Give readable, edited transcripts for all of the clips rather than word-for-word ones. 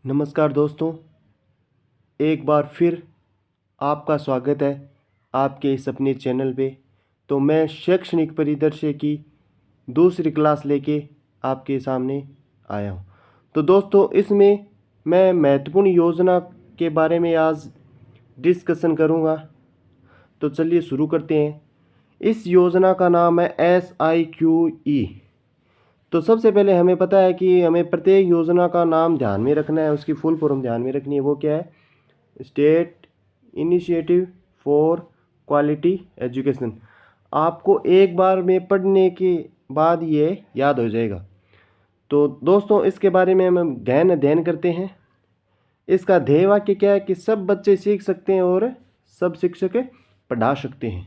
नमस्कार दोस्तों, एक बार फिर आपका स्वागत है आपके इस अपने चैनल पे। तो मैं शैक्षणिक परिदृश्य की दूसरी क्लास लेके आपके सामने आया हूँ। तो दोस्तों, इसमें मैं महत्वपूर्ण योजना के बारे में आज डिस्कशन करूँगा। तो चलिए शुरू करते हैं। इस योजना का नाम है SIQE। तो सबसे पहले हमें पता है कि हमें प्रत्येक योजना का नाम ध्यान में रखना है, उसकी फुल फॉर्म ध्यान में रखनी है। वो क्या है? State initiative for quality education. आपको एक बार में पढ़ने के बाद ये याद हो जाएगा। तो दोस्तों, इसके बारे में हम गहन अध्ययन करते हैं। इसका ध्येय वाक्य क्या है कि सब बच्चे सीख सकते हैं और सब शिक्षक पढ़ा सकते हैं।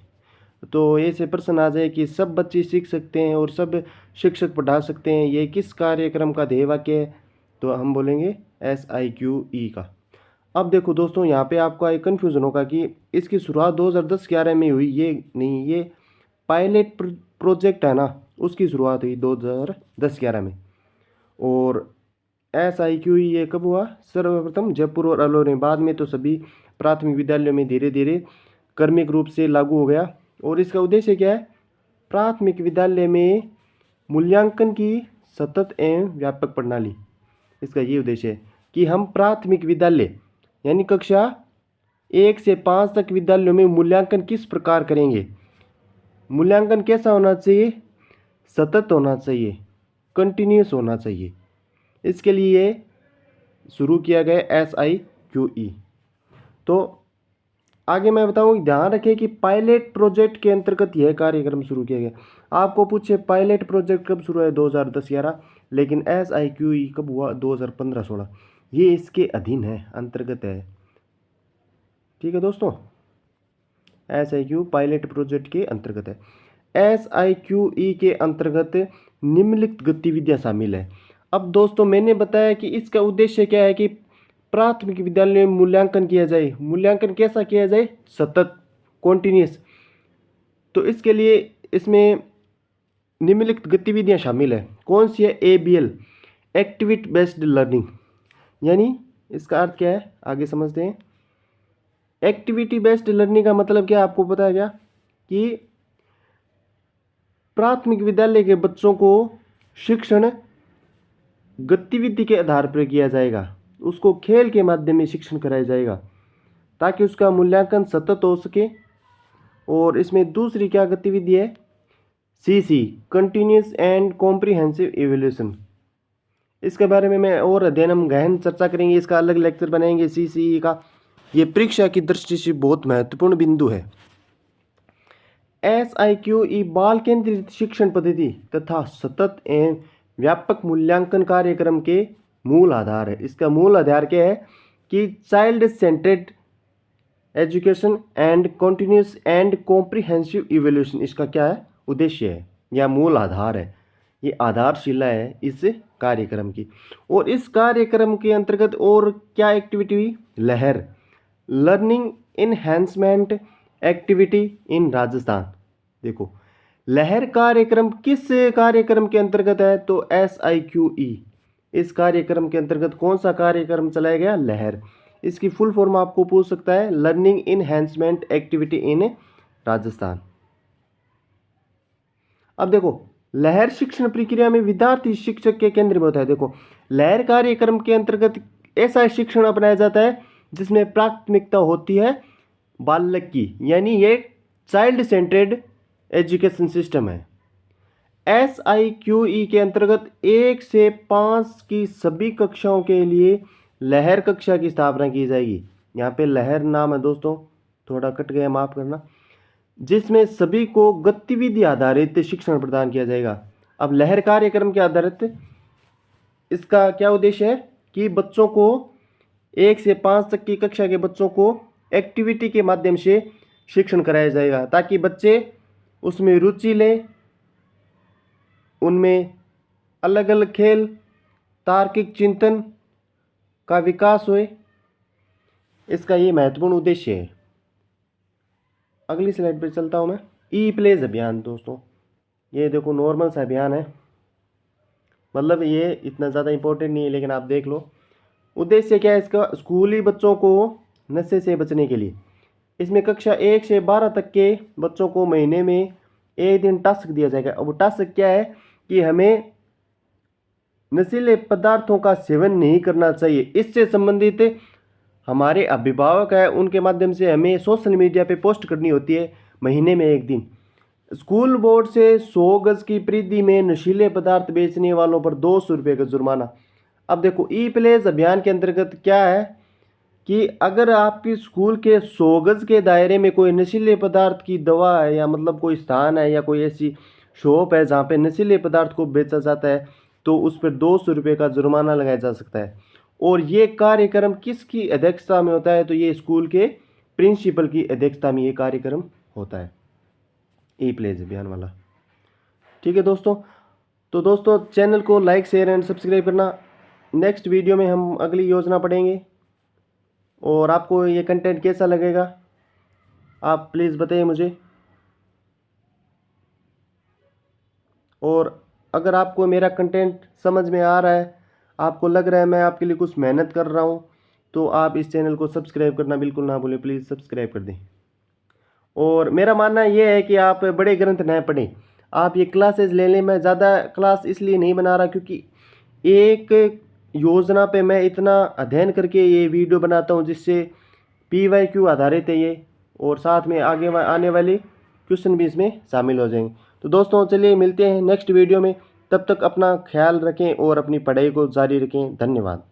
तो ऐसे प्रश्न आ जाए कि सब बच्चे सीख सकते हैं और सब शिक्षक पढ़ा सकते हैं, ये किस कार्यक्रम का ध्येय वाक्य है? तो हम बोलेंगे SIQE का। अब देखो दोस्तों, यहाँ पे आपका एक कन्फ्यूज़न होगा कि इसकी शुरुआत 2010-11 में हुई। ये नहीं, ये पायलट प्रोजेक्ट है ना, उसकी शुरुआत हुई 2010-11 में। और SIQE ये कब हुआ? सर्वप्रथम जयपुर और अलवर में। बाद में तो सभी प्राथमिक विद्यालयों में धीरे धीरे क्रमिक रूप से लागू हो गया। और इसका उद्देश्य क्या है? प्राथमिक विद्यालय में मूल्यांकन की सतत एवं व्यापक प्रणाली। इसका ये उद्देश्य है कि हम प्राथमिक विद्यालय यानी कक्षा 1 से 5 तक विद्यालयों में मूल्यांकन किस प्रकार करेंगे। मूल्यांकन कैसा होना चाहिए? सतत होना चाहिए, कंटिन्यूस होना चाहिए। इसके लिए शुरू किया गया SIQE। तो आगे मैं बताऊँ, ध्यान रखें कि पायलट प्रोजेक्ट के अंतर्गत यह कार्यक्रम शुरू किया गया। आपको पूछे पायलट प्रोजेक्ट कब शुरू है? 2010-11। लेकिन SIQE कब हुआ? 2015-16। ये इसके अधीन है, अंतर्गत है। ठीक है दोस्तों, SIQ पायलट प्रोजेक्ट के अंतर्गत है। SIQE के अंतर्गत निम्नलिखित गतिविधियां शामिल है। अब दोस्तों, मैंने बताया कि इसका उद्देश्य क्या है कि प्राथमिक विद्यालय में मूल्यांकन किया जाए। मूल्यांकन कैसा किया जाए? सतत, कॉन्टिन्यूस। तो इसके लिए इसमें निम्नलिखित गतिविधियां शामिल है। कौन सी है? ABL, activity based learning. यानी इसका अर्थ क्या है, आगे समझते हैं। एक्टिविटी बेस्ड लर्निंग का मतलब क्या, आपको पता है क्या? कि प्राथमिक विद्यालय के बच्चों को शिक्षण गतिविधि के आधार पर किया जाएगा। उसको खेल के माध्यम में शिक्षण कराया जाएगा ताकि उसका मूल्यांकन सतत हो सके। और इसमें दूसरी क्या गतिविधि है? CC, continuous and comprehensive evaluation. इसके बारे में मैं और अध्ययन हम गहन चर्चा करेंगे, इसका अलग लेक्चर बनाएंगे। CCE का ये परीक्षा की दृष्टि से बहुत महत्वपूर्ण बिंदु है। SIQE बाल केंद्रित शिक्षण पद्धति तथा सतत एवं व्यापक मूल्यांकन कार्यक्रम के मूल आधार है। इसका मूल आधार क्या है कि child centred education and continuous and comprehensive evaluation. इसका क्या है? उद्देश्य है या मूल आधार है। ये आधारशिला है इस कार्यक्रम की। और इस कार्यक्रम के अंतर्गत और क्या एक्टिविटी हुई? लहर, learning enhancement activity in Rajasthan. देखो, लहर कार्यक्रम किस कार्यक्रम के अंतर्गत है? तो SIQE। इस कार्यक्रम के अंतर्गत कौन सा कार्यक्रम चलाया गया? लहर। इसकी फुल फॉर्म आपको पूछ सकता है, learning enhancement activity in Rajasthan. अब देखो, लहर शिक्षण प्रक्रिया में विद्यार्थी शिक्षक के केंद्र में होता है। देखो, लहर कार्यक्रम के अंतर्गत ऐसा शिक्षण अपनाया जाता है जिसमें प्राथमिकता होती है बालक की, यानी ये चाइल्ड सेंटर्ड एजुकेशन सिस्टम है। SIQE के अंतर्गत 1 से 5 की सभी कक्षाओं के लिए लहर कक्षा की स्थापना की जाएगी। यहाँ पे लहर नाम है दोस्तों, थोड़ा कट गया, माफ करना। जिसमें सभी को गतिविधि आधारित शिक्षण प्रदान किया जाएगा। अब लहर कार्यक्रम के आधारित इसका क्या उद्देश्य है कि बच्चों को 1 से 5 तक की कक्षा के बच्चों को एक्टिविटी के माध्यम से शिक्षण कराया जाएगा ताकि बच्चे उसमें रुचि लें, उनमें अलग अलग खेल, तार्किक चिंतन का विकास होए। इसका ये महत्वपूर्ण उद्देश्य है। अगली स्लाइड पर चलता हूँ मैं। ई प्लेज अभियान। दोस्तों, ये देखो नॉर्मल सा अभियान है, मतलब ये इतना ज़्यादा इम्पोर्टेंट नहीं है, लेकिन आप देख लो। उद्देश्य क्या है इसका? स्कूली बच्चों को नशे से बचने के लिए। इसमें कक्षा 1 से 12 तक के बच्चों को महीने में एक दिन टास्क दिया जाएगा। अब वो टास्क क्या है कि हमें नशीले पदार्थों का सेवन नहीं करना चाहिए। इससे संबंधित हमारे अभिभावक है, उनके माध्यम से हमें सोशल मीडिया पे पोस्ट करनी होती है महीने में एक दिन। स्कूल बोर्ड से 100 गज की परिधि में नशीले पदार्थ बेचने वालों पर 200 रुपये का जुर्माना। अब देखो, ई प्लेस अभियान के अंतर्गत क्या है कि अगर आपकी स्कूल के 100 गज के दायरे में कोई नशीले पदार्थ की दवा है, या मतलब कोई स्थान है या कोई ऐसी शॉप है जहाँ पे नशीले पदार्थ को बेचा जाता है, तो उस पर 200 रुपये का जुर्माना लगाया जा सकता है। और ये कार्यक्रम किसकी अध्यक्षता में होता है? तो ये स्कूल के प्रिंसिपल की अध्यक्षता में ये कार्यक्रम होता है, ई प्लेस अभियान वाला। ठीक है दोस्तों, तो दोस्तों चैनल को लाइक शेयर एंड सब्सक्राइब करना। नेक्स्ट वीडियो में हम अगली योजना पढ़ेंगे, और आपको ये कंटेंट कैसा लगेगा आप प्लीज़ बताइए मुझे। और अगर आपको मेरा कंटेंट समझ में आ रहा है, आपको लग रहा है मैं आपके लिए कुछ मेहनत कर रहा हूँ, तो आप इस चैनल को सब्सक्राइब करना बिल्कुल ना भूलें। प्लीज़ सब्सक्राइब कर दें। और मेरा मानना ये है कि आप बड़े ग्रंथ न पढ़ें, आप ये क्लासेज ले लें। मैं ज़्यादा क्लास इसलिए नहीं बना रहा क्योंकि एक योजना पे मैं इतना अध्ययन करके ये वीडियो बनाता हूँ जिससे PYQ आधारित है ये, और साथ में आगे आने वाले क्वेश्चन भी इसमें शामिल हो जाएंगे। तो दोस्तों चलिए मिलते हैं नेक्स्ट वीडियो में, तब तक अपना ख्याल रखें और अपनी पढ़ाई को जारी रखें। धन्यवाद।